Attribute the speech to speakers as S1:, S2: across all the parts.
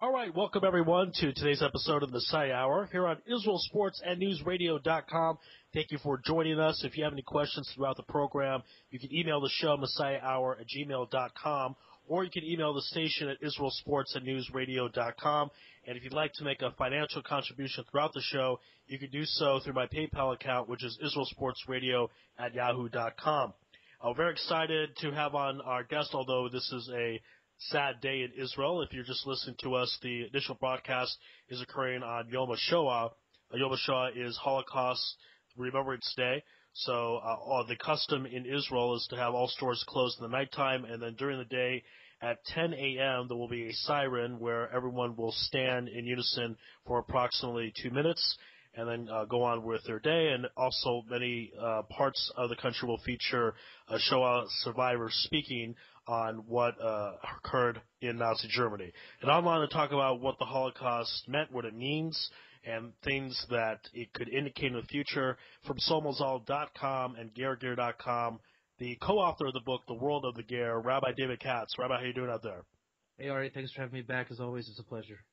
S1: All right, welcome everyone to today's episode of the Messiah Hour here on IsraelSportsAndNewsRadio.com. Thank you for joining us. If you have any questions throughout the program, you can email the show, MessiahHour@gmail.com, or you can email the station at IsraelSportsAndNewsRadio.com. And if you'd like to make a financial contribution throughout the show, you can do so through my PayPal account, which is IsraelSportsRadio@yahoo.com. I'm very excited to have on our guest, although this is a sad day in Israel. If you're just listening to us, the initial broadcast is occurring on Yom HaShoah. Yom HaShoah is Holocaust Remembrance Day. So the custom in Israel is to have all stores closed in the nighttime, and then during the day at 10 a.m. there will be a siren where everyone will stand in unison for approximately 2 minutes and then go on with their day. And also many parts of the country will feature Shoah survivors speaking on what occurred in Nazi Germany. And I'm on to talk about what the Holocaust meant, what it means, and things that it could indicate in the future from somozal.com and gergear.com. The co-author of the book, The World of the Ger, Rabbi David Katz. Rabbi, how are you doing out there?
S2: Hey, Ari, thanks for having me back. As always, it's a pleasure.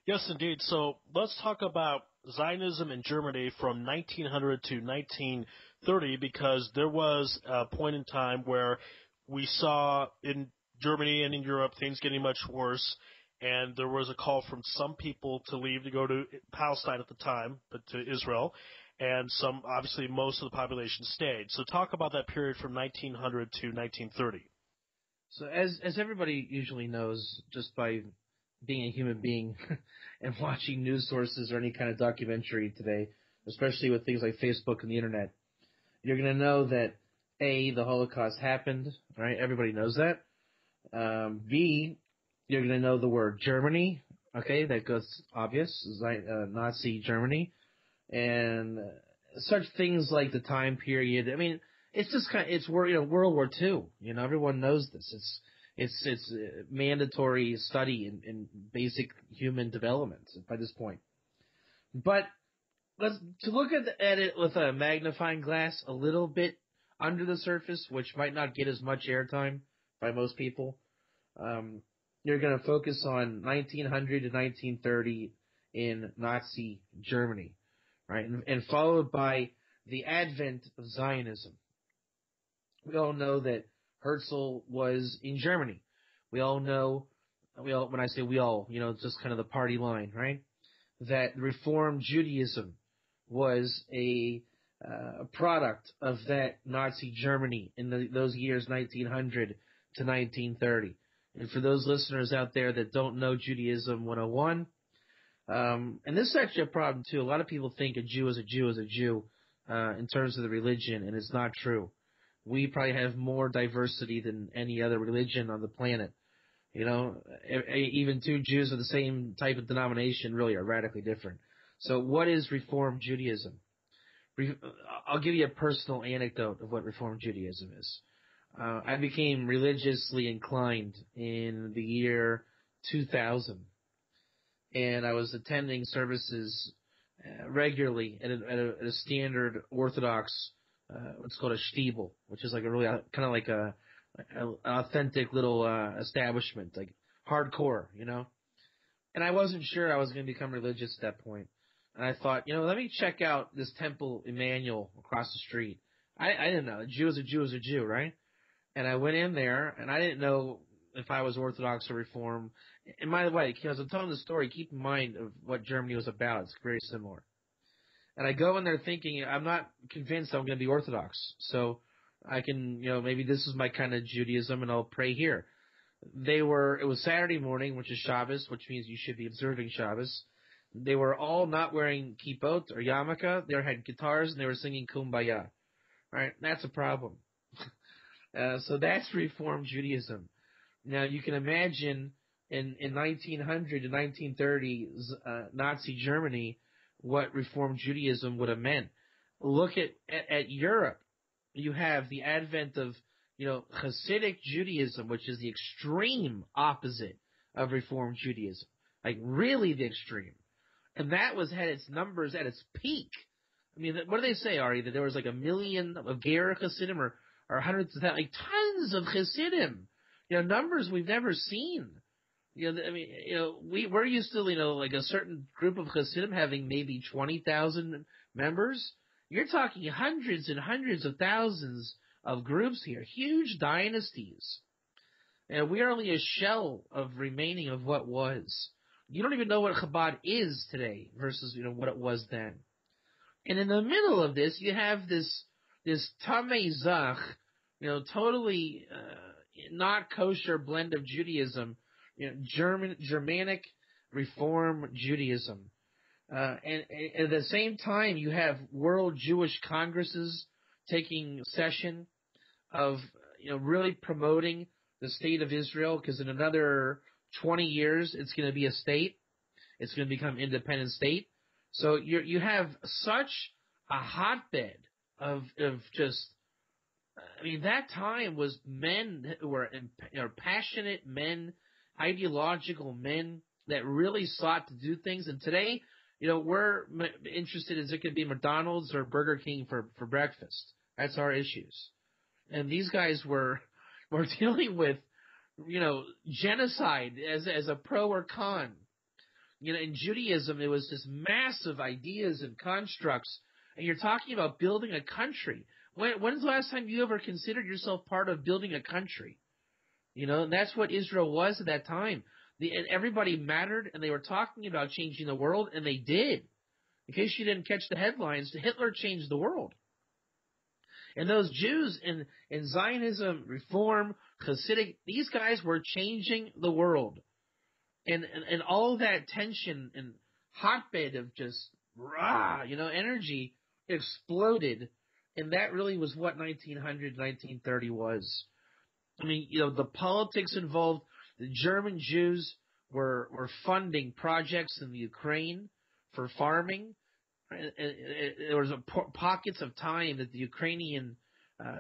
S1: Yes, indeed. So let's talk about Zionism in Germany from 1900 to 1930, because there was a point in time where we saw in Germany and in Europe things getting much worse, and there was a call from some people to leave to go to Palestine at the time, but to Israel, and obviously most of the population stayed. So talk about that period from 1900 to 1930.
S2: So as everybody usually knows, just by being a human being and watching news sources or any kind of documentary today, especially with things like Facebook and the internet, you're going to know that A, the Holocaust happened, right? Everybody knows that. B, you're going to know the word Germany, okay? That goes obvious, Nazi Germany, and such things like the time period. I mean, it's just it's World War II. Everyone knows this. It's mandatory study in basic human development by this point. But to look at it with a magnifying glass a little bit under the surface, which might not get as much airtime by most people, you're going to focus on 1900 to 1930 in Nazi Germany, right? And followed by the advent of Zionism. We all know that Herzl was in Germany. When I say we all, it's just kind of the party line, right? That Reform Judaism was a product of that Nazi Germany in those years 1900 to 1930. And for those listeners out there that don't know Judaism 101, and this is actually a problem too. A lot of people think a Jew is a Jew is a Jew in terms of the religion, and it's not true. We probably have more diversity than any other religion on the planet. Even two Jews of the same type of denomination really are radically different. So what is Reform Judaism? I'll give you a personal anecdote of what Reform Judaism is. I became religiously inclined in the year 2000, and I was attending services regularly at a standard Orthodox what's called a shtibel, which is like a really kind of like an authentic little establishment, like hardcore, And I wasn't sure I was going to become religious at that point. And I thought, let me check out this Temple Emmanuel across the street. I didn't know. A Jew is a Jew is a Jew, right? And I went in there, and I didn't know if I was Orthodox or Reform. And by the way, as I'm telling the story, keep in mind of what Germany was about. It's very similar. And I go in there thinking, I'm not convinced I'm going to be Orthodox. So I can, maybe this is my kind of Judaism, and I'll pray here. It was Saturday morning, which is Shabbos, which means you should be observing Shabbos. They were all not wearing kippot or yarmulke. They had guitars, and they were singing Kumbaya. Right? That's a problem. So that's Reform Judaism. Now, you can imagine in 1900 to 1930, Nazi Germany, what Reform Judaism would have meant. Look at Europe. You have the advent of, Hasidic Judaism, which is the extreme opposite of Reform Judaism. Like, really the extreme. And that had its numbers at its peak. I mean, what do they say, Ari? That there was like 1 million of Ger Hasidim or hundreds of thousands, like tons of Hasidim. Numbers we've never seen. We're used to, like a certain group of Hasidim having maybe 20,000 members. You're talking hundreds and hundreds of thousands of groups here, huge dynasties. And we are only a shell of remaining of what was. You don't even know what Chabad is today versus, what it was then. And in the middle of this, you have this Tamei Zach, totally not kosher blend of Judaism, Germanic Reform Judaism. And at the same time, you have World Jewish Congresses taking session of, really promoting the state of Israel, because in another 20 years, it's going to be a state. It's going to become an independent state. So you have such a hotbed of just, that time was men who were passionate men, ideological men that really sought to do things. And today, we're interested in, it could be McDonald's or Burger King for breakfast. That's our issues. And these guys were dealing with, genocide as a pro or con. In Judaism, it was just massive ideas and constructs. And you're talking about building a country. When's the last time you ever considered yourself part of building a country? And that's what Israel was at that time. And everybody mattered, and they were talking about changing the world, and they did. In case you didn't catch the headlines, Hitler changed the world. And those Jews in Zionism, Reform, Hasidic, these guys were changing the world. And all that tension and hotbed of just energy exploded. And that really was what 1900, 1930 was. The politics involved. The German Jews were funding projects in the Ukraine for farming. There was pockets of time that the Ukrainian,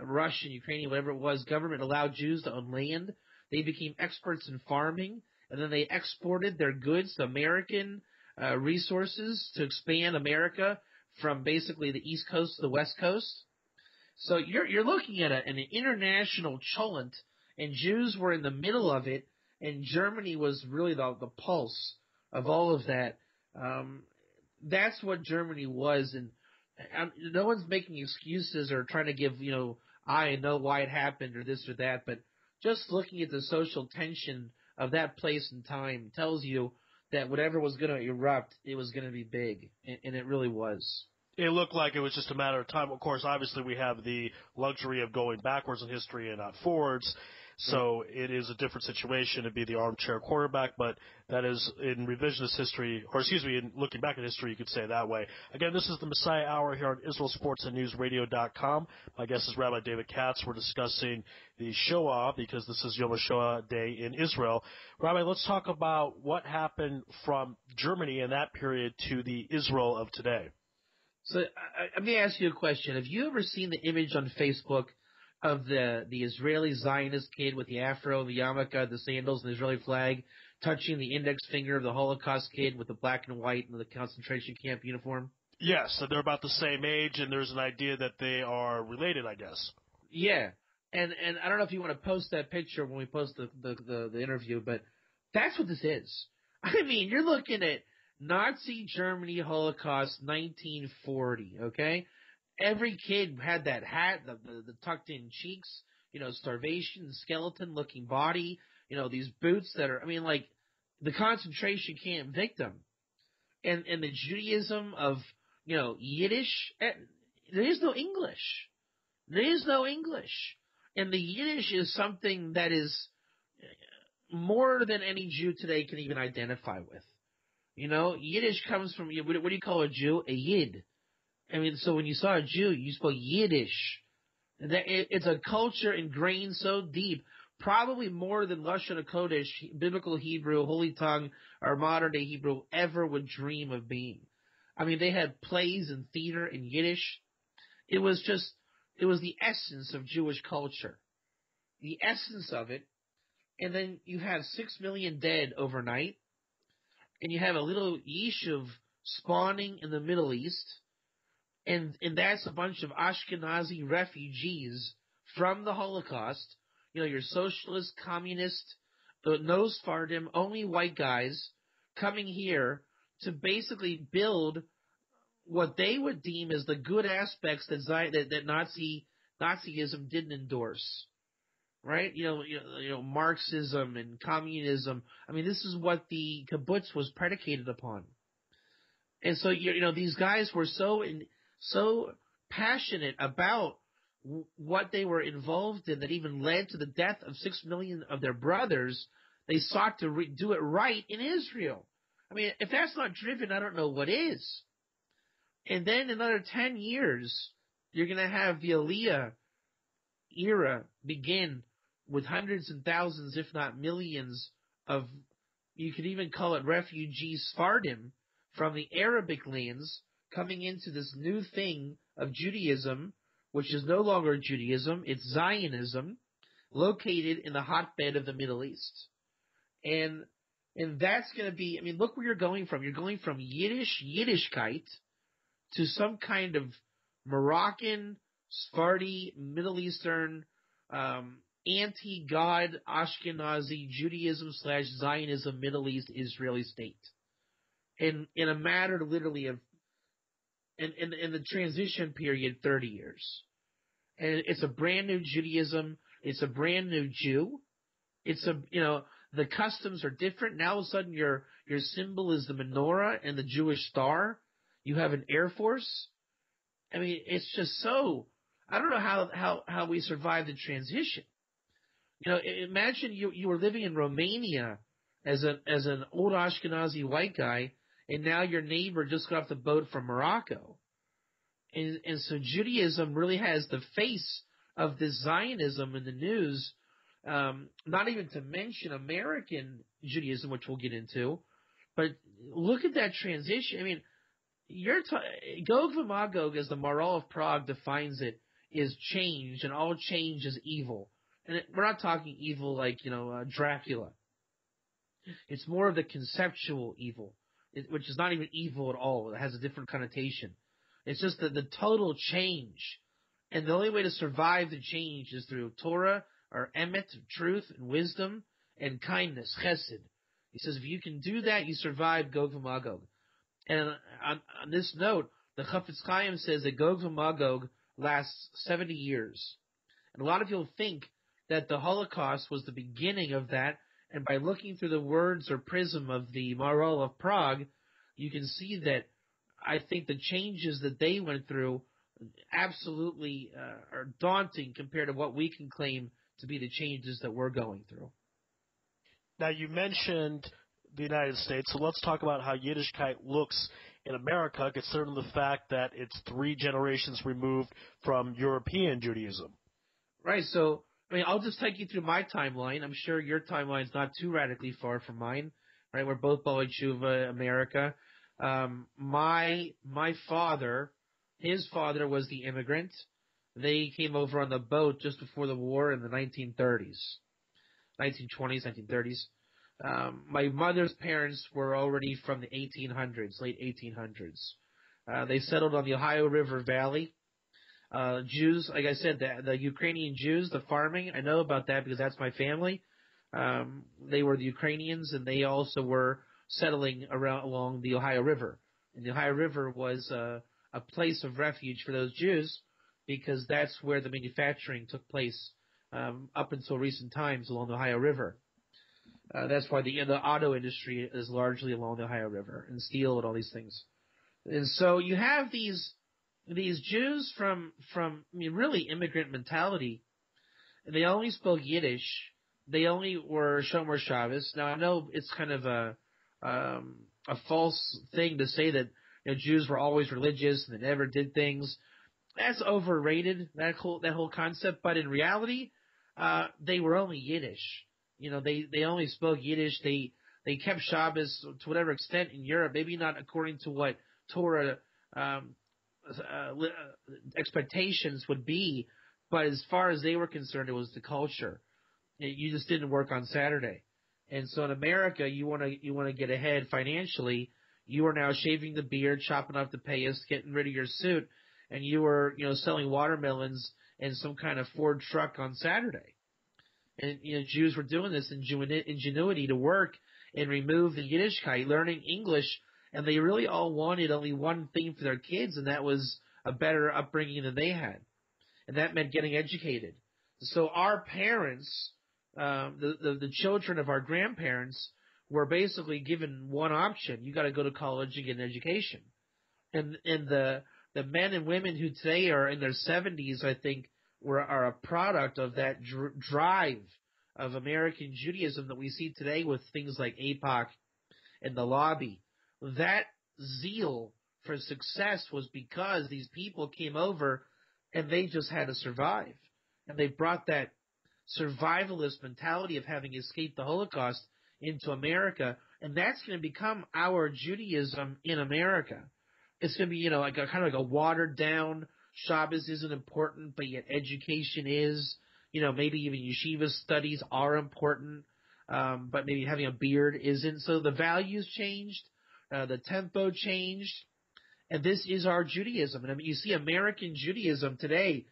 S2: Russian, Ukrainian, whatever it was, government allowed Jews to own land. They became experts in farming. And then they exported their goods to American resources to expand America from basically the East Coast to the West Coast. So you're looking at an international cholent, and Jews were in the middle of it, and Germany was really the pulse of all of that. That's what Germany was, and no one's making excuses or trying to give, I know why it happened or this or that, but just looking at the social tension of that place and time tells you that whatever was going to erupt, it was going to be big, and it really was.
S1: It looked like it was just a matter of time. Of course, obviously we have the luxury of going backwards in history and not forwards, so it is a different situation to be the armchair quarterback, but that is in revisionist history, or excuse me, in looking back at history, you could say it that way. Again, this is the Messiah Hour here on IsraelSportsAndNewsRadio.com. My guest is Rabbi David Katz. We're discussing the Shoah because this is Yom HaShoah Day in Israel. Rabbi, let's talk about what happened from Germany in that period to the Israel of today.
S2: So let me ask you a question. Have you ever seen the image on Facebook of the Israeli Zionist kid with the afro, the yarmulke, the sandals, and the Israeli flag, touching the index finger of the Holocaust kid with the black and white and the concentration camp uniform?
S1: Yes, so they're about the same age, and there's an idea that they are related, I guess.
S2: Yeah, and I don't know if you want to post that picture when we post the interview, but that's what this is. You're looking at Nazi Germany Holocaust 1940, okay? Every kid had that hat, the tucked in cheeks, starvation, skeleton looking body, these boots that are, like the concentration camp victim. And the Judaism of, Yiddish, there is no English. There is no English. And the Yiddish is something that is more than any Jew today can even identify with. Yiddish comes from, what do you call a Jew? A Yid. So when you saw a Jew, you spoke Yiddish. It's a culture ingrained so deep, probably more than Lashon HaKodesh, biblical Hebrew, Holy Tongue, or modern day Hebrew ever would dream of being. They had plays and theater in Yiddish. It was the essence of Jewish culture. The essence of it. And then you have 6 million dead overnight. And you have a little yishuv spawning in the Middle East. And that's a bunch of Ashkenazi refugees from the Holocaust. Your socialist, communist, no Sephardim, only white guys coming here to basically build what they would deem as the good aspects that Nazism didn't endorse, right? Marxism and communism. I mean, this is what the kibbutz was predicated upon, and so these guys were so passionate about what they were involved in that even led to the death of 6 million of their brothers. They sought to do it right in Israel. I mean, if that's not driven, I don't know what is. And then another 10 years, you're going to have the Aliyah era begin with hundreds and thousands, if not millions, of, you could even call it refugee Sephardim from the Arabic lands coming into this new thing of Judaism, which is no longer Judaism, it's Zionism, located in the hotbed of the Middle East. And that's going to be, I mean, look where you're going from. You're going from Yiddishkeit to some kind of Moroccan, Sephardi, Middle Eastern, anti-God, Ashkenazi, Judaism / Zionism, Middle East, Israeli state. In a matter literally of, in the transition period, 30 years. And it's a brand new Judaism. It's a brand new Jew. It's the customs are different. Now all of a sudden your symbol is the menorah and the Jewish star. You have an Air Force. I mean, it's just so, I don't know how we survived the transition. Imagine you were living in Romania as an old Ashkenazi white guy, and now your neighbor just got off the boat from Morocco. And so Judaism really has the face of this Zionism in the news, not even to mention American Judaism, which we'll get into. But look at that transition. I mean, Gog v'Magog, as the Maharal of Prague defines it, is change, and all change is evil. And we're not talking evil like, Dracula. It's more of the conceptual evil, which is not even evil at all. It has a different connotation. It's just the total change. And the only way to survive the change is through Torah, or emet, truth, and wisdom, and kindness, chesed. He says if you can do that, you survive Gog v'Magog. And on this note, the Chafetz Chaim says that Gog v'Magog lasts 70 years. And a lot of people think that the Holocaust was the beginning of that, and by looking through the words or prism of the Maharal of Prague, you can see that I think the changes that they went through absolutely are daunting compared to what we can claim to be the changes that we're going through.
S1: Now, you mentioned the United States, so let's talk about how Yiddishkeit looks in America, considering the fact that it's 3 generations removed from European Judaism.
S2: Right, so, I mean, I'll just take you through my timeline. I'm sure your timeline's not too radically far from mine. Right, we're both Baalei Tshuva, America. My father, his father was the immigrant. They came over on the boat just before the war in the 1930s, 1920s, 1930s. My mother's parents were already from the 1800s, late 1800s. They settled on the Ohio River Valley. Jews, like I said, the Ukrainian Jews, the farming, I know about that because that's my family. They were the Ukrainians, and they also were settling along the Ohio River. And the Ohio River was a place of refuge for those Jews because that's where the manufacturing took place up until recent times along the Ohio River. That's why the auto industry is largely along the Ohio River, and steel and all these things. And so you have these Jews from I mean, really immigrant mentality. They only spoke Yiddish. They only were Shomer Shabbos. Now I know it's kind of a false thing to say that Jews were always religious and they never did things. That's overrated, that whole concept. But in reality, they were only Yiddish. They only spoke Yiddish. They kept Shabbos to whatever extent in Europe, maybe not according to what Torah expectations would be, but as far as they were concerned, it was the culture. You just didn't work on Saturday. And so in America, you want to get ahead financially. You are now shaving the beard, chopping off the payas, getting rid of your suit, and you were selling watermelons in some kind of Ford truck on Saturday. And Jews were doing this ingenuity to work and remove the Yiddishkeit, learning English, and they really all wanted only one thing for their kids, and that was a better upbringing than they had, and that meant getting educated. So our parents, the children of our grandparents, were basically given one option: you got to go to college and get an education. And the men and women who today are in their 70s, I think, are a product of that drive of American Judaism that we see today with things like AIPAC and the lobby. That zeal for success was because these people came over and they just had to survive. And they brought that survivalist mentality of having escaped the Holocaust into America, and that's going to become our Judaism in America. It's going to be, like kind of like a watered down, Shabbos isn't important, but yet education is. Maybe even yeshiva studies are important, but maybe having a beard isn't. So the values changed, the tempo changed, and this is our Judaism. And I mean, you see American Judaism today,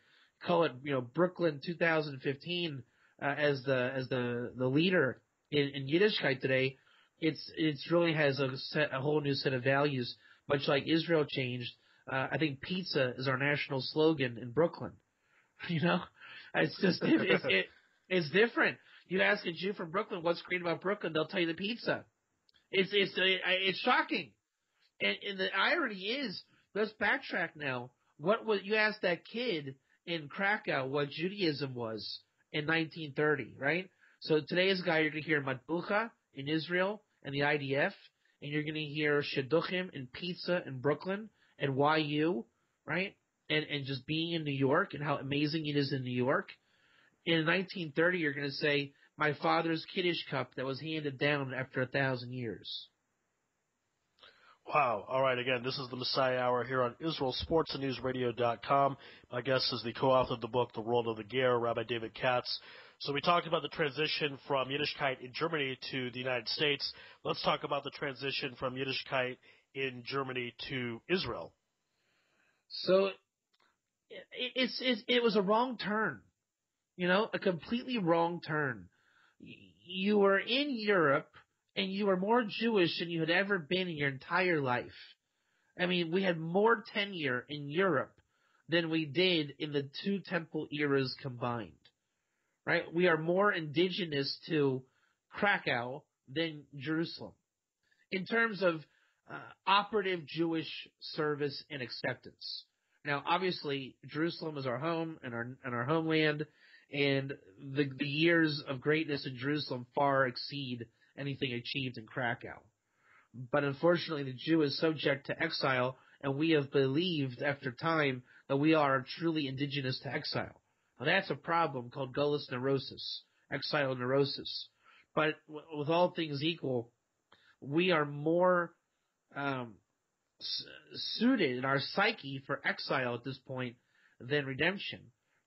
S2: call it, Brooklyn 2015, as the leader in Yiddishkeit today. It's really has a whole new set of values. Much like Israel changed, I think pizza is our national slogan in Brooklyn. It's just it's different. You ask a Jew from Brooklyn what's great about Brooklyn, they'll tell you the pizza. It's shocking, and the irony is, let's backtrack now. You asked that kid in Krakow what Judaism was in 1930, right? So today's guy, you're going to hear Matbucha in Israel and the IDF. And you're going to hear shidduchim and pizza in Brooklyn and YU, right? And just being in New York and how amazing it is in New York. In 1930, you're going to say, my father's Kiddush cup that was handed down after 1,000 years.
S1: Wow. All right. Again, this is the Messiah Hour here on IsraelSportsAndNewsRadio.com. My guest is the co-author of the book, The World of the Ger, Rabbi David Katz. So we talked about the transition from Yiddishkeit in Germany to the United States. Let's talk about the transition from Yiddishkeit in Germany to Israel.
S2: So it was a wrong turn, a completely wrong turn. You were in Europe, and you were more Jewish than you had ever been in your entire life. I mean, we had more tenure in Europe than we did in the two temple eras combined. Right? We are more indigenous to Krakow than Jerusalem in terms of operative Jewish service and acceptance. Now, obviously, Jerusalem is our home and our homeland, and the years of greatness in Jerusalem far exceed anything achieved in Krakow. But unfortunately, the Jew is subject to exile, and we have believed after time that we are truly indigenous to exile. Now, that's a problem called Golos neurosis, exile neurosis. But with all things equal, we are more suited in our psyche for exile at this point than redemption.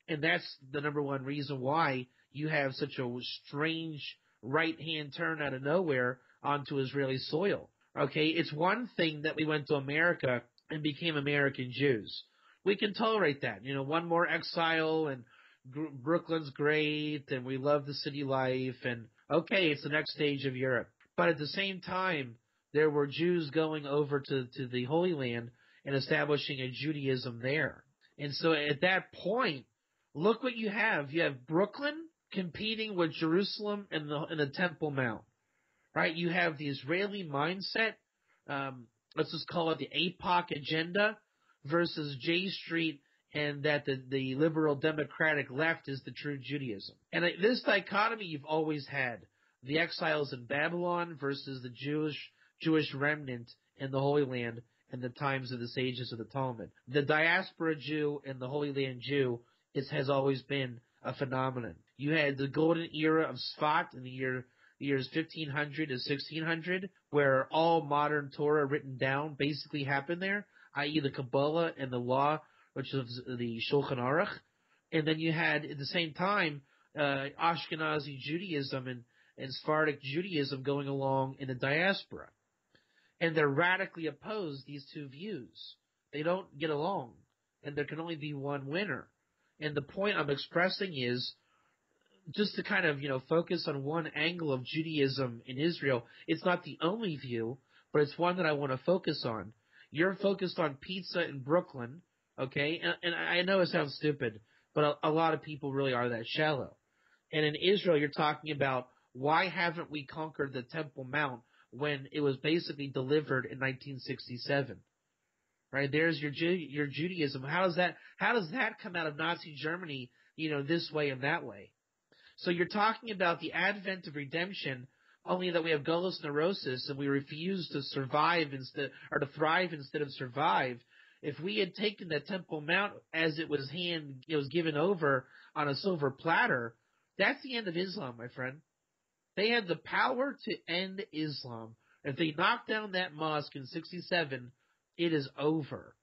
S2: And that's the number one reason why you have such a strange right-hand turn out of nowhere onto Israeli soil. Okay, it's one thing that we went to America and became American Jews. We can tolerate that. One more exile, and Brooklyn's great, and we love the city life, and okay, it's the next stage of Europe. But at the same time, there were Jews going over to the Holy Land and establishing a Judaism there. And so at that point, look what you have. You have Brooklyn competing with Jerusalem and the Temple Mount, right? You have the Israeli mindset, let's just call it the AIPAC agenda, versus J Street, and that the liberal democratic left is the true Judaism. And this dichotomy you've always had. The exiles in Babylon versus the Jewish remnant in the Holy Land in the times of the sages of the Talmud. The diaspora Jew and the Holy Land Jew has always been a phenomenon. You had the golden era of Sfat in the years 1500 to 1600, where all modern Torah written down basically happened there, i.e. the Kabbalah and the law, which is the Shulchan Aruch. And then you had, at the same time, Ashkenazi Judaism and Sephardic Judaism going along in the diaspora. And they're radically opposed, these two views. They don't get along, and there can only be one winner. And the point I'm expressing is just to kind of, focus on one angle of Judaism in Israel, it's not the only view, but it's one that I want to focus on. You're focused on pizza in Brooklyn, okay? And I know it sounds stupid, but a lot of people really are that shallow. And in Israel, you're talking about why haven't we conquered the Temple Mount when it was basically delivered in 1967? Right? There's your Judaism. How does that come out of Nazi Germany, this way and that way? So you're talking about the advent of redemption, only that we have gullus neurosis and we refuse to survive to thrive instead of survive. If we had taken the Temple Mount as it was given over on a silver platter, that's the end of Islam, my friend. They had the power to end Islam. If they knocked down that mosque in 1967, it is over.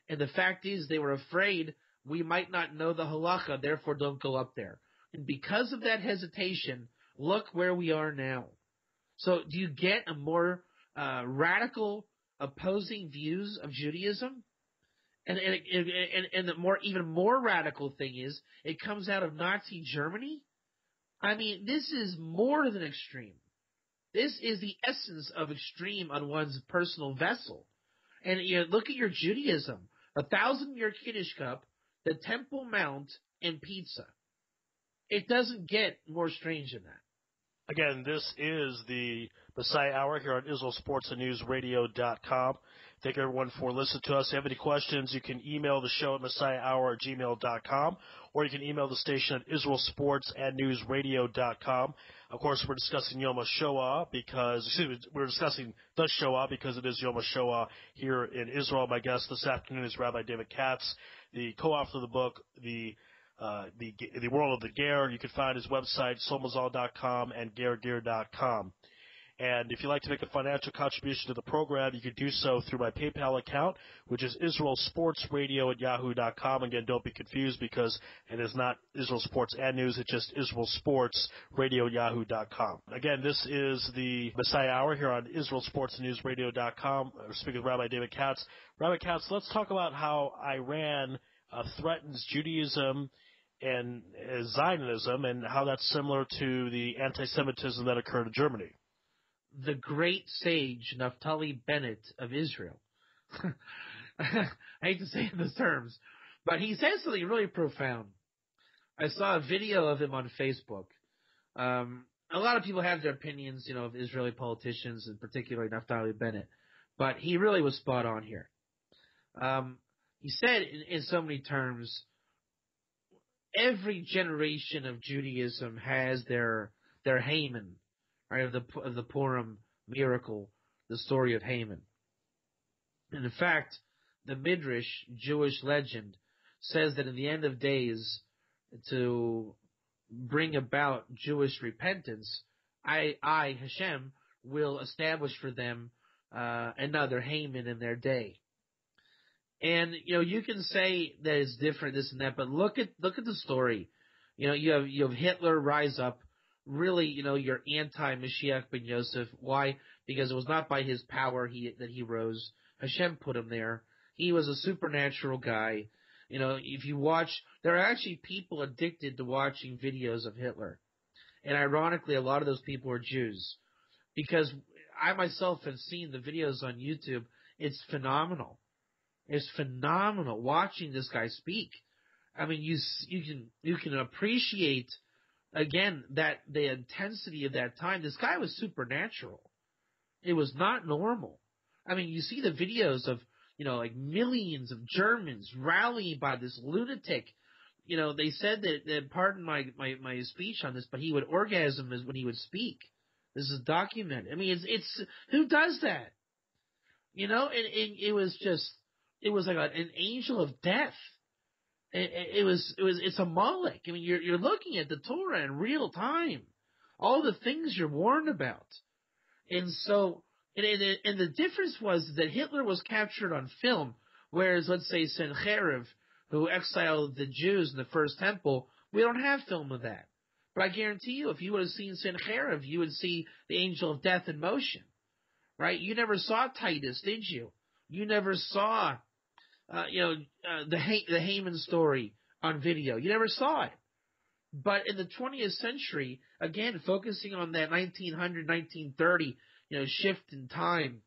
S2: And the fact is, they were afraid we might not know the halacha, therefore don't go up there. And because of that hesitation, look where we are now. So do you get a more radical opposing views of Judaism? And the even more radical thing is, it comes out of Nazi Germany. I mean, this is more than extreme. This is the essence of extreme on one's personal vessel. And look at your Judaism: 1,000-year Kiddush cup, the Temple Mount, and pizza. It doesn't get more strange than that.
S1: Again, this is the Messiah Hour here on IsraelSportsAndNewsRadio.com. Thank everyone for listening to us. If you have any questions, you can email the show at MessiahHour@gmail.com, or you can email the station at IsraelSportsAndNewsRadio.com. Of course, we're discussing Yom HaShoah we're discussing the Shoah because it is Yom HaShoah here in Israel. My guest this afternoon is Rabbi David Katz, the co-author of the book, The World of the Ger. You can find his website, somazal.com and gergear.com. And if you'd like to make a financial contribution to the program, you can do so through my PayPal account, which is israelsportsradio@yahoo.com. Again, don't be confused because it is not Israel Sports and News. It's just israelsportsradio@yahoo.com. Again, this is the Messiah Hour here on israelsportsnewsradio.com. We're speaking with Rabbi David Katz. Rabbi Katz, let's talk about how Iran threatens Judaism and Zionism and how that's similar to the anti-Semitism that occurred in Germany.
S2: The great sage Naftali Bennett of Israel. I hate to say those terms, but he said something really profound. I saw a video of him on Facebook. A lot of people have their opinions, of Israeli politicians, and particularly Naftali Bennett, but he really was spot on here. He said in so many terms, every generation of Judaism has their Haman, right, of the Purim miracle, the story of Haman. And in fact, the Midrash, Jewish legend, says that in the end of days, to bring about Jewish repentance, I Hashem, will establish for them another Haman in their day. And you can say that it's different, this and that, but look at the story. You have Hitler rise up. Really, your anti-Mashiach ben Yosef. Why? Because it was not by his power that he rose. Hashem put him there. He was a supernatural guy. If you watch, there are actually people addicted to watching videos of Hitler. And ironically, a lot of those people are Jews. Because I myself have seen the videos on YouTube. It's phenomenal. It's phenomenal watching this guy speak. I mean, you can appreciate, again, that the intensity of that time. This guy was supernatural. It was not normal. I mean, you see the videos of, like millions of Germans rallying by this lunatic. They said that pardon my speech on this, but he would orgasm when he would speak. This is documented. I mean, it's who does that? And it was like an angel of death. It's a Molech. I mean, you're looking at the Torah in real time, all the things you're warned about, and so and the difference was that Hitler was captured on film, whereas let's say Sennacherib, who exiled the Jews in the First Temple, we don't have film of that. But I guarantee you, if you would have seen Sennacherib, you would see the angel of death in motion, right? You never saw Titus, did you? You never saw the Haman story on video. You never saw it. But in the 20th century, again, focusing on that 1900, 1930, shift in time,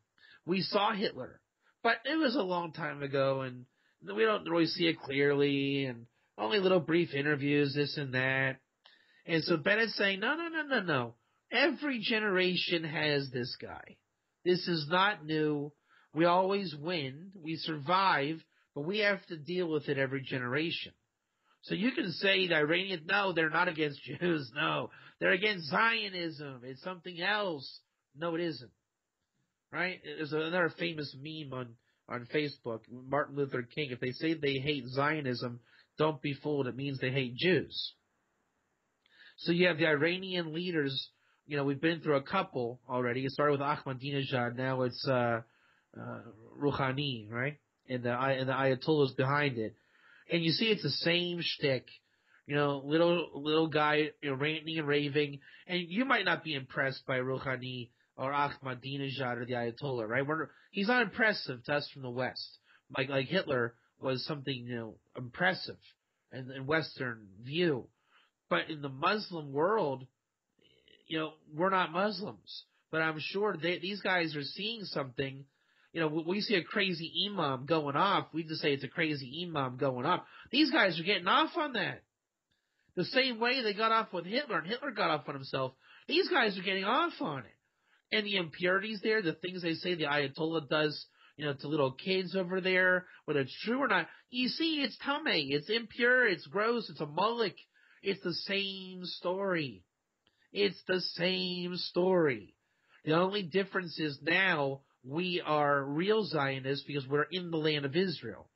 S2: we saw Hitler. But it was a long time ago, and we don't really see it clearly, and only little brief interviews, this and that. And so Bennett's saying, no. Every generation has this guy. This is not new. We always win. We survive, but we have to deal with it every generation. So you can say the Iranians, no, they're not against Jews. No, they're against Zionism. It's something else. No, it isn't. Right? There's another famous meme on Facebook, Martin Luther King. If they say they hate Zionism, don't be fooled. It means they hate Jews. So you have the Iranian leaders. We've been through a couple already. It started with Ahmadinejad. Now it's Rouhani, right? And the Ayatollahs behind it. And you see it's the same shtick. Little guy ranting and raving. And you might not be impressed by Rouhani or Ahmadinejad or the Ayatollah, right? He's not impressive to us from the West. Like Hitler was something, impressive in Western view. But in the Muslim world, we're not Muslims. But I'm sure these guys are seeing something. We see a crazy imam going off. We just say it's a crazy imam going off. These guys are getting off on that. The same way they got off with Hitler, and Hitler got off on himself. These guys are getting off on it. And the impurities there, the things they say the Ayatollah does, to little kids over there, whether it's true or not. You see, it's tameh, it's impure, it's gross, it's a mullik. It's the same story. It's the same story. The only difference is now we are real Zionists because we're in the land of Israel.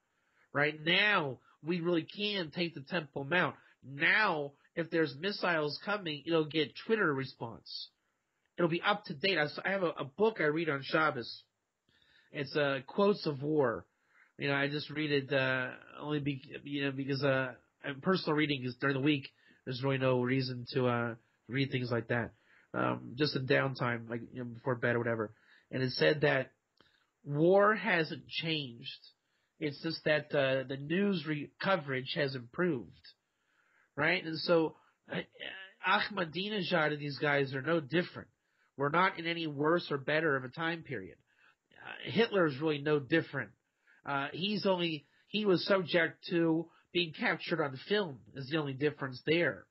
S2: Right now, we really can take the Temple Mount. Now, if there's missiles coming, it'll get Twitter response. It'll be up to date. I have a book I read on Shabbos. It's Quotes of War. I just read it only because personal reading is during the week. There's really no reason to read things like that. Just in downtime, like before bed or whatever. And it said that war hasn't changed. It's just that the news coverage has improved, right? And so Ahmadinejad and these guys are no different. We're not in any worse or better of a time period. Hitler is really no different. He was subject to being captured on film is the only difference there.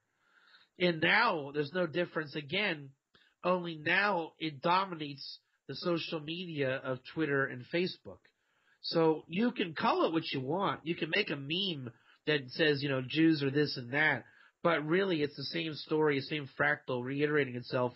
S2: And now there's no difference again, only now it dominates the social media of Twitter and Facebook. So you can call it what you want. You can make a meme that says, Jews are this and that, but really it's the same story, same fractal reiterating itself.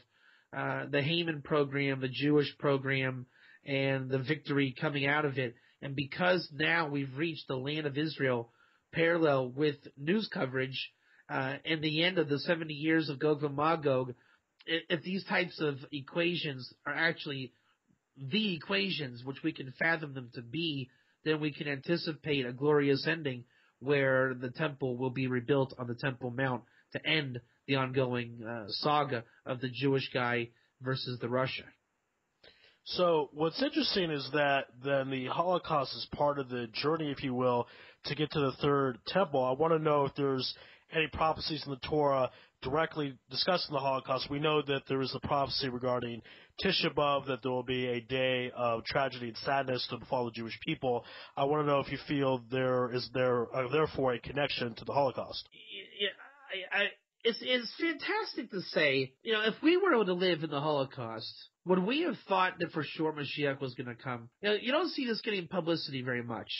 S2: The Haman program, the Jewish program, and the victory coming out of it. And because now we've reached the land of Israel parallel with news coverage and the end of the 70 years of Gog and Magog, if these types of equations are actually the equations which we can fathom them to be, then we can anticipate a glorious ending where the temple will be rebuilt on the Temple Mount to end the ongoing saga of the Jewish guy versus the Russia.
S1: So what's interesting is that then the Holocaust is part of the journey, if you will, to get to the third temple. I want to know if there's any prophecies in the Torah directly discussing the Holocaust. We know that there is a prophecy regarding Tisha B'Av, that there will be a day of tragedy and sadness to befall the Jewish people. I want to know if you feel there is therefore a connection to the Holocaust.
S2: Yeah, it's fantastic to say, if we were to live in the Holocaust, would we have thought that for sure Mashiach was going to come? You don't see this getting publicity very much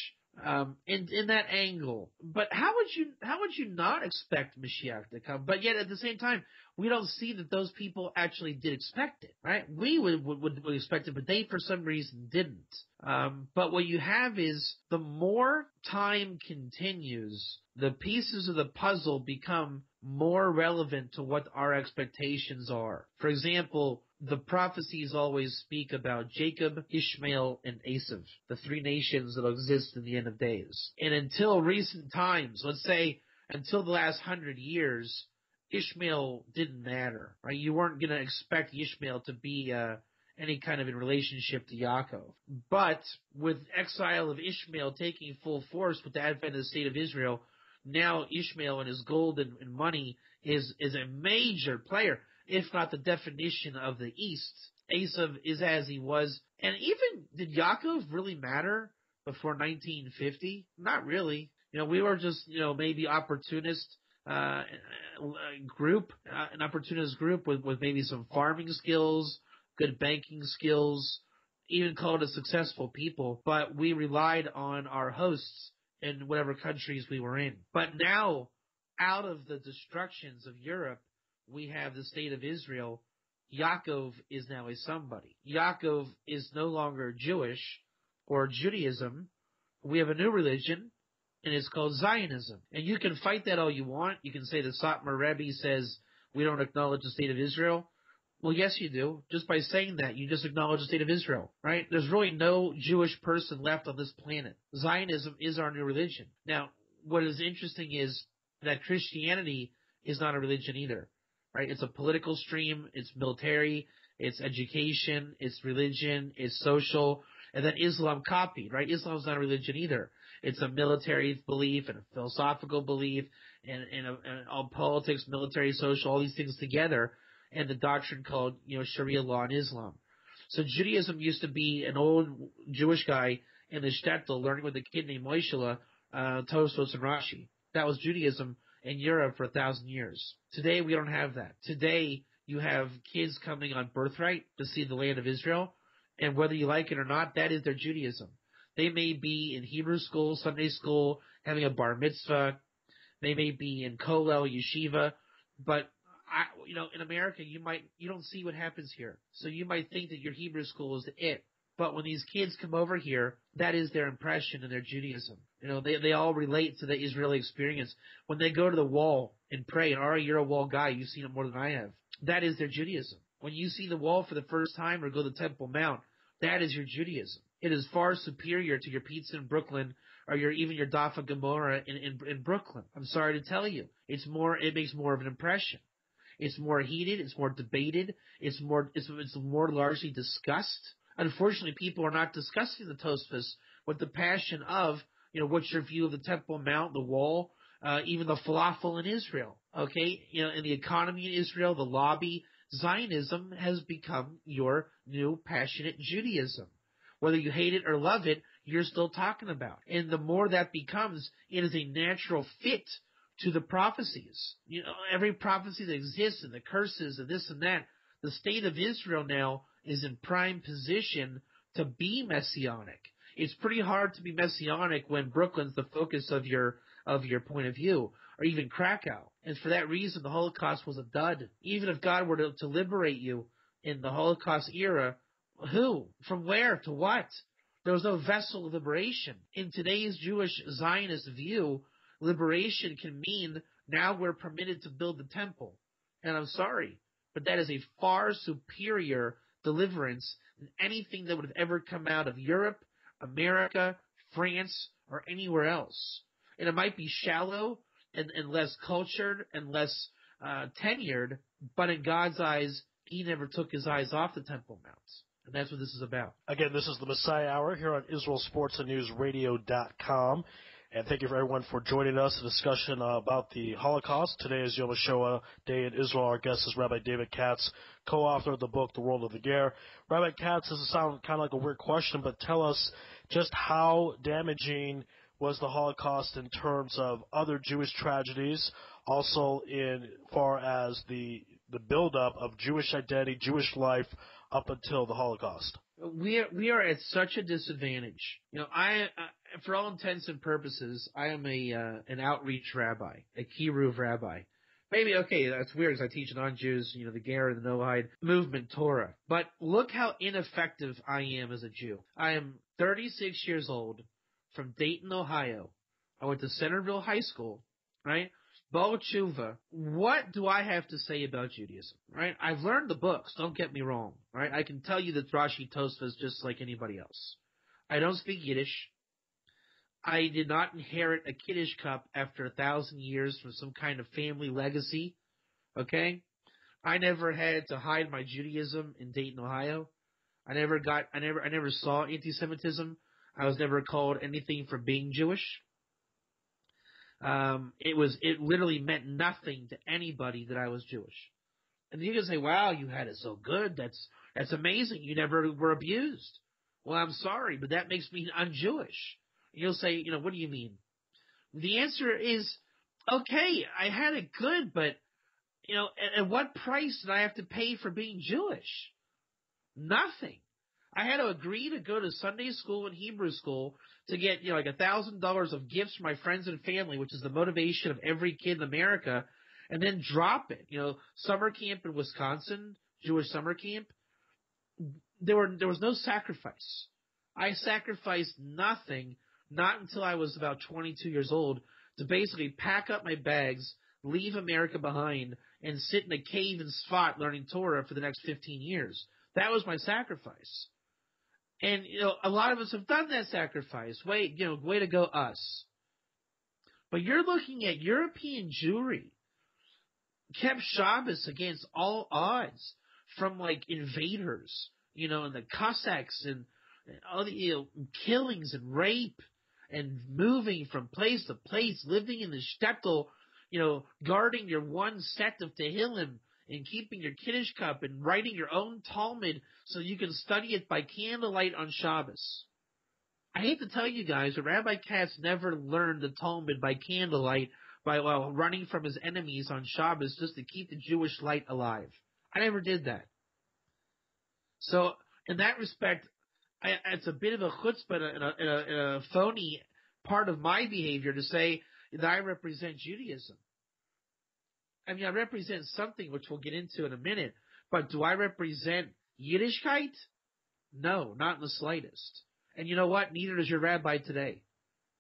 S2: in that angle. But how would you not expect Mashiach to come? But yet at the same time, we don't see that those people actually did expect it, right? We would expect it, but they for some reason didn't. But what you have is the more time continues, the pieces of the puzzle become more relevant to what our expectations are. For example, the prophecies always speak about Jacob, Ishmael, and Esav, the three nations that will exist in the end of days. And until recent times, let's say until the last 100 years, Ishmael didn't matter, right? You weren't going to expect Ishmael to be any kind of in relationship to Yaakov. But with exile of Ishmael taking full force with the advent of the state of Israel, now Ishmael and his gold and money is a major player, if not the definition of the East. Esav is as he was. And even, did Yaakov really matter before 1950? Not really. We were just, maybe opportunist group, an opportunist group with maybe some farming skills, good banking skills, even called us successful people, but we relied on our hosts in whatever countries we were in. But now, out of the destructions of Europe, we have the state of Israel. Yaakov is now a somebody. Yaakov is no longer Jewish or Judaism. We have a new religion, and it's called Zionism. And you can fight that all you want. You can say the Satmar Rebbe says we don't acknowledge the state of Israel. Well, yes, you do. Just by saying that, you just acknowledge the state of Israel, right? There's really no Jewish person left on this planet. Zionism is our new religion. Now, what is interesting is that Christianity is not a religion either, right? It's a political stream. It's military. It's education. It's religion. It's social. And then Islam copied, right? Islam's not a religion either. It's a military belief and a philosophical belief and all politics, military, social, all these things together. And the doctrine called, Sharia law in Islam. So Judaism used to be an old Jewish guy in the shtetl learning with a kid named Moishela, Tosfos and Rashi. That was Judaism in Europe for 1,000 years. Today we don't have that. Today you have kids coming on birthright to see the land of Israel, and whether you like it or not, that is their Judaism. They may be in Hebrew school, Sunday school, having a bar mitzvah. They may be in kollel, yeshiva, but in America, you don't see what happens here. So you might think that your Hebrew school is it. But when these kids come over here, that is their impression and their Judaism. They all relate to the Israeli experience. When they go to the wall and pray, and Ari, you're a wall guy, you've seen it more than I have. That is their Judaism. When you see the wall for the first time or go to the Temple Mount, that is your Judaism. It is far superior to your pizza in Brooklyn or even your Dafa Gemara in Brooklyn. I'm sorry to tell you. It makes more of an impression. It's more heated. It's more debated. It's more largely discussed. Unfortunately, people are not discussing the Tosfos with the passion of, what's your view of the Temple Mount, the wall, even the falafel in Israel. Okay, in the economy in Israel, the lobby. Zionism has become your new passionate Judaism. Whether you hate it or love it, you're still talking about. And the more that becomes, it is a natural fit to the prophecies. Every prophecy that exists and the curses and this and that, the state of Israel now is in prime position to be messianic. It's pretty hard to be messianic when Brooklyn's the focus of your point of view, or even Krakow. And for that reason, the Holocaust was a dud. Even if God were to liberate you in the Holocaust era, who? From where? To what? There was no vessel of liberation. In today's Jewish Zionist view, liberation can mean now we're permitted to build the temple. And I'm sorry, but that is a far superior deliverance than anything that would have ever come out of Europe, America, France, or anywhere else. And it might be shallow and less cultured and less tenured, but in God's eyes, he never took his eyes off the Temple Mount. And that's what this is about.
S1: Again, this is the Messiah Hour here on IsraelSportsAndNewsRadio.com. And thank you for everyone for joining us. A discussion about the Holocaust. Today is Yom HaShoah Day in Israel. Our guest is Rabbi David Katz, co-author of the book, The World of the Ger. Rabbi Katz, this will sound kind of like a weird question, but tell us just how damaging was the Holocaust in terms of other Jewish tragedies, also in far as the buildup of Jewish identity, Jewish life up until the Holocaust.
S2: We are at such a disadvantage. I for all intents and purposes, I am an outreach rabbi, a Kiruv rabbi. Maybe, okay, that's weird because I teach non-Jews, the Ger and the Noahide movement Torah. But look how ineffective I am as a Jew. I am 36 years old from Dayton, Ohio. I went to Centerville High School, right? Baal Tshuva. What do I have to say about Judaism, right? I've learned the books, don't get me wrong, right? I can tell you that Rashi Tosfos just like anybody else. I don't speak Yiddish. I did not inherit a Kiddush cup after 1,000 years from some kind of family legacy, okay? I never had to hide my Judaism in Dayton, Ohio. I never saw anti-Semitism. I was never called anything for being Jewish. It literally meant nothing to anybody that I was Jewish. And you can say, wow, you had it so good. That's amazing. You never were abused. Well, I'm sorry, but that makes me un-Jewish. And you'll say, what do you mean? The answer is, okay, I had it good, but, at what price did I have to pay for being Jewish? Nothing. I had to agree to go to Sunday school and Hebrew school to get, like $1,000 of gifts from my friends and family, which is the motivation of every kid in America, and then drop it. Summer camp in Wisconsin, Jewish summer camp, there was no sacrifice. I sacrificed nothing, not until I was about 22 years old, to basically pack up my bags, leave America behind, and sit in a cave in Sfat learning Torah for the next 15 years. That was my sacrifice. And, a lot of us have done that sacrifice. Way to go us. But you're looking at European Jewry, kept Shabbos against all odds from, invaders, and the Cossacks and all the, killings and rape and moving from place to place, living in the shtetl, guarding your one set of Tehillim, and keeping your Kiddush cup and writing your own Talmud so you can study it by candlelight on Shabbos. I hate to tell you guys, but Rabbi Katz never learned the Talmud by candlelight while running from his enemies on Shabbos just to keep the Jewish light alive. I never did that. So, in that respect, it's a bit of a chutzpah and a phony part of my behavior to say that I represent Judaism. I mean, I represent something which we'll get into in a minute, but do I represent Yiddishkeit? No, not in the slightest. And you know what? Neither does your rabbi today.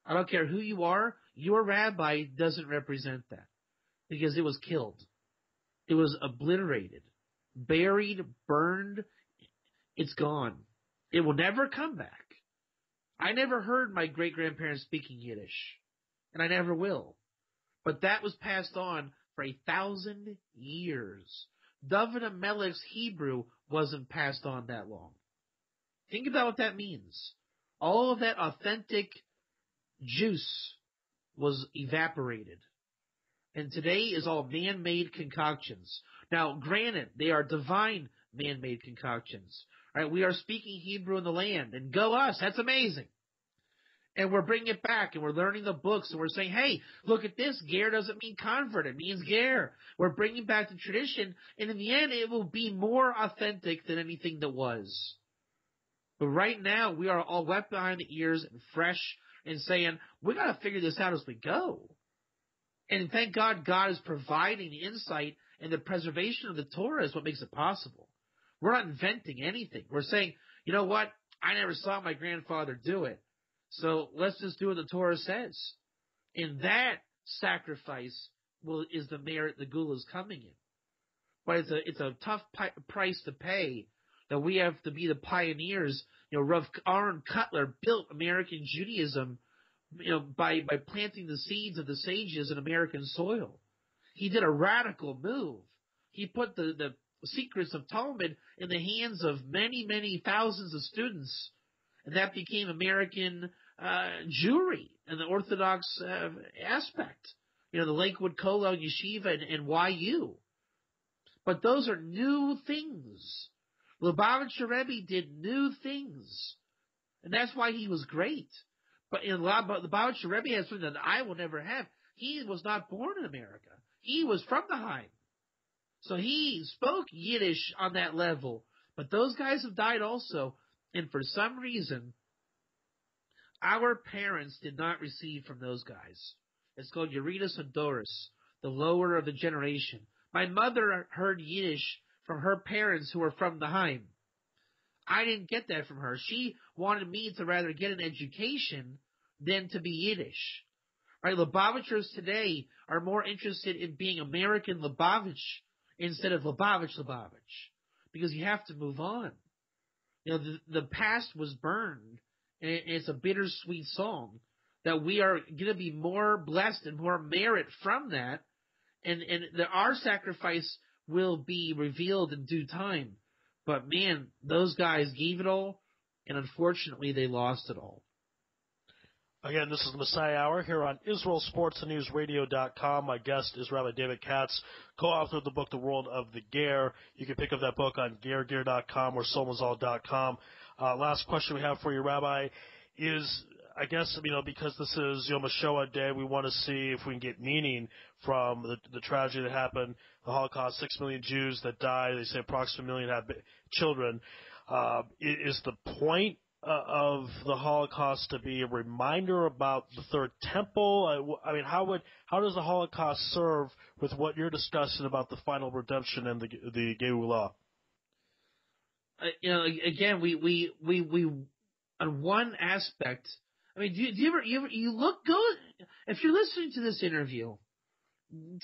S2: I don't care who you are, your rabbi doesn't represent that because it was killed. It was obliterated, buried, burned. It's gone. It will never come back. I never heard my great-grandparents speaking Yiddish, and I never will. But that was passed on for 1,000 years. David HaMelech's Hebrew wasn't passed on that long. Think about what that means. All of that authentic juice was evaporated. And today is all man-made concoctions. Now, granted, they are divine man-made concoctions. Right? We are speaking Hebrew in the land, and go us, that's amazing. And we're bringing it back, and we're learning the books, and we're saying, hey, look at this. Ger doesn't mean convert. It means ger. We're bringing back the tradition, and in the end, it will be more authentic than anything that was. But right now, we are all wet behind the ears and fresh and saying, we got to figure this out as we go. And thank God, God is providing the insight, and the preservation of the Torah is what makes it possible. We're not inventing anything. We're saying, you know what? I never saw my grandfather do it. So let's just do what the Torah says. And that sacrifice is the merit the Gula is coming in. But it's a tough price to pay that we have to be the pioneers. Rav Aaron Kotler built American Judaism, by planting the seeds of the sages in American soil. He did a radical move. He put the secrets of Talmud in the hands of many, many thousands of students. And that became American Jewry and the Orthodox aspect. The Lakewood Kollel Yeshiva and YU. But those are new things. Lubavitcher Rebbe did new things. And that's why he was great. But the Lubavitcher Rebbe has something that I will never have. He was not born in America. He was from the Haim. So he spoke Yiddish on that level. But those guys have died also. And for some reason, our parents did not receive from those guys. It's called Yeridas Hadoris, the lower of the generation. My mother heard Yiddish from her parents who were from the Haim. I didn't get that from her. She wanted me to rather get an education than to be Yiddish. Right? Lubavitchers today are more interested in being American Lubavitch instead of Lubavitch. Because you have to move on. The past was burned, and it's a bittersweet song that we are going to be more blessed and more merit from that, and our sacrifice will be revealed in due time. But man, those guys gave it all, and unfortunately they lost it all.
S1: Again, this is the Messiah Hour here on IsraelSportsandNewsRadio.com. My guest is Rabbi David Katz, co-author of the book The World of the Ger. You can pick up that book on gergear.com or somazal.com. Last question we have for you, Rabbi, is, I guess, because this is Yom HaShoah Day, we want to see if we can get meaning from the tragedy that happened, the Holocaust, 6 million Jews that died. They say approximately 1 million had children. Is the point of the Holocaust to be a reminder about the Third Temple? How does the Holocaust serve with what you're discussing about the final redemption and the Geulah?
S2: Again, we on one aspect. I mean, do you look good if you're listening to this interview?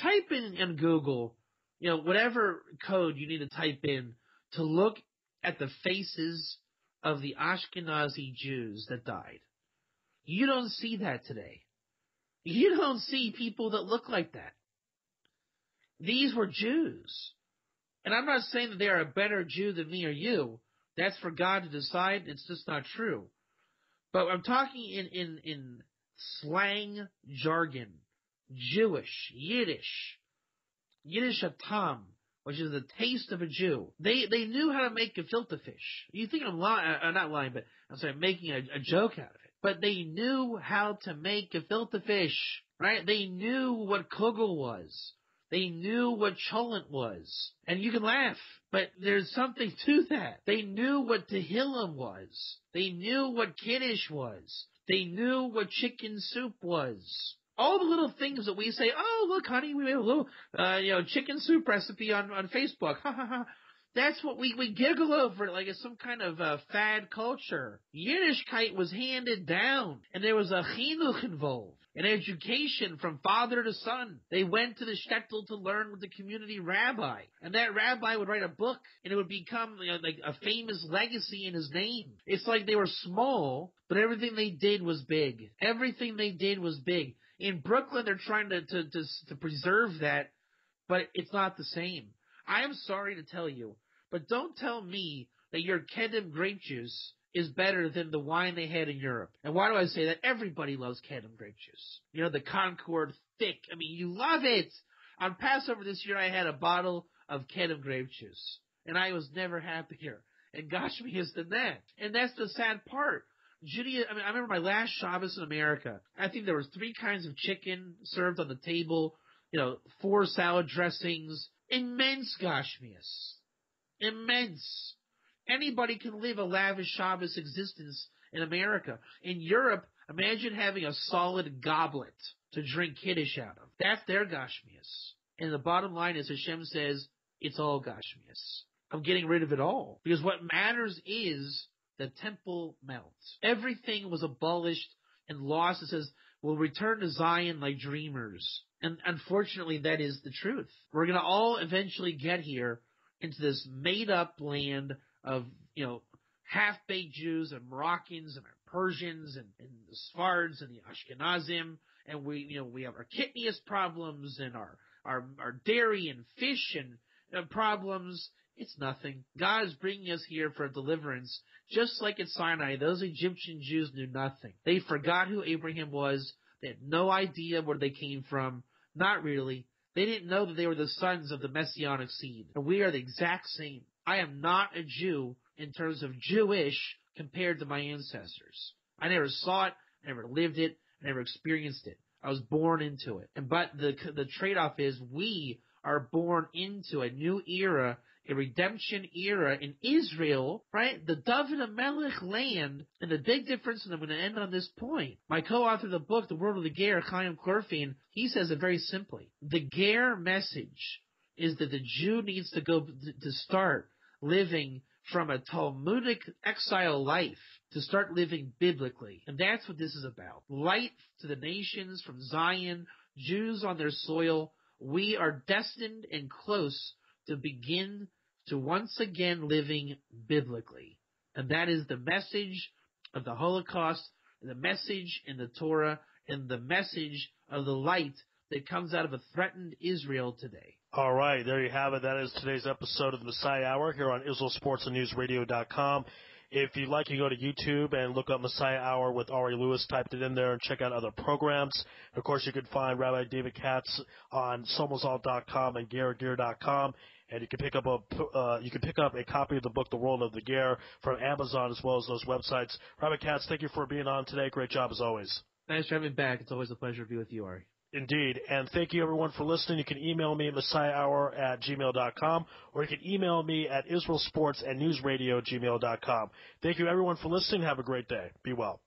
S2: Type in Google, whatever code you need to type in to look at the faces of the Ashkenazi Jews that died. You don't see that today. You don't see people that look like that. These were Jews. And I'm not saying that they are a better Jew than me or you. That's for God to decide. It's just not true. But I'm talking in slang jargon. Jewish, Yiddish atam, which is the taste of a Jew. They knew how to make gefilte fish. You think I'm not lying, but I'm making a joke out of it. But they knew how to make gefilte fish, right? They knew what kugel was. They knew what cholent was. And you can laugh, but there's something to that. They knew what tehillim was. They knew what kiddush was. They knew what chicken soup was. All the little things that we say, oh, look, honey, we made a little, chicken soup recipe on Facebook. Ha, ha, ha. That's what we giggle over like it's some kind of fad culture. Yiddishkeit was handed down, and there was a chinuch involved, an education from father to son. They went to the shtetl to learn with the community rabbi, and that rabbi would write a book, and it would become like a famous legacy in his name. It's like they were small, but everything they did was big. Everything they did was big. In Brooklyn, they're trying to preserve that, but it's not the same. I am sorry to tell you, but don't tell me that your Kedem grape juice is better than the wine they had in Europe. And why do I say that? Everybody loves Kedem grape juice. The Concord thick. I mean, you love it. On Passover this year, I had a bottle of Kedem grape juice, and I was never happier. And gosh, me is than that. And that's the sad part. Judaism. I mean, I remember my last Shabbos in America. I think there was 3 kinds of chicken served on the table. 4 salad dressings. Immense gashmias. Immense. Anybody can live a lavish Shabbos existence in America. In Europe, imagine having a solid goblet to drink kiddush out of. That's their gashmias. And the bottom line is Hashem says, it's all gashmias. I'm getting rid of it all. Because what matters is the temple melts. Everything was abolished and lost. It says, we'll return to Zion like dreamers. And unfortunately, that is the truth. We're going to all eventually get here into this made-up land of, half-baked Jews and Moroccans and Persians and the Sephards and the Ashkenazim. And we have our kidneys problems and our dairy and fish and problems. It's nothing. God is bringing us here for deliverance. Just like at Sinai, those Egyptian Jews knew nothing. They forgot who Abraham was. They had no idea where they came from. Not really. They didn't know that they were the sons of the Messianic seed. And we are the exact same. I am not a Jew in terms of Jewish compared to my ancestors. I never saw it. I never lived it. I never experienced it. I was born into it. But the trade-off is we are born into a new era, a redemption era in Israel, right? The David HaMelech land. And the big difference, and I'm going to end on this point. My co-author of the book, The World of the Ger, Chaim Korfin, he says it very simply. The Ger message is that the Jew needs to start living from a Talmudic exile life to start living biblically. And that's what this is about. Light to the nations from Zion, Jews on their soil. We are destined and close to begin to once again living biblically. And that is the message of the Holocaust, the message in the Torah, and the message of the light that comes out of a threatened Israel today.
S1: All right, there you have it. That is today's episode of the Messiah Hour here on IsraelSportsAndNewsRadio.com. If you like, you go to YouTube and look up Messiah Hour with Ari Louis, typed it in there, and check out other programs. Of course, you can find Rabbi David Katz on somosalt.com and gergear.com. And you can pick up a copy of the book, The World of the Ger, from Amazon as well as those websites. Rabbi Katz, thank you for being on today. Great job as always.
S2: Thanks for having me back. It's always a pleasure to be with you, Ari.
S1: Indeed. And thank you, everyone, for listening. You can email me at messiahhour@gmail.com, or you can email me at israelsportsandnewsradio@gmail.com. Thank you, everyone, for listening. Have a great day. Be well.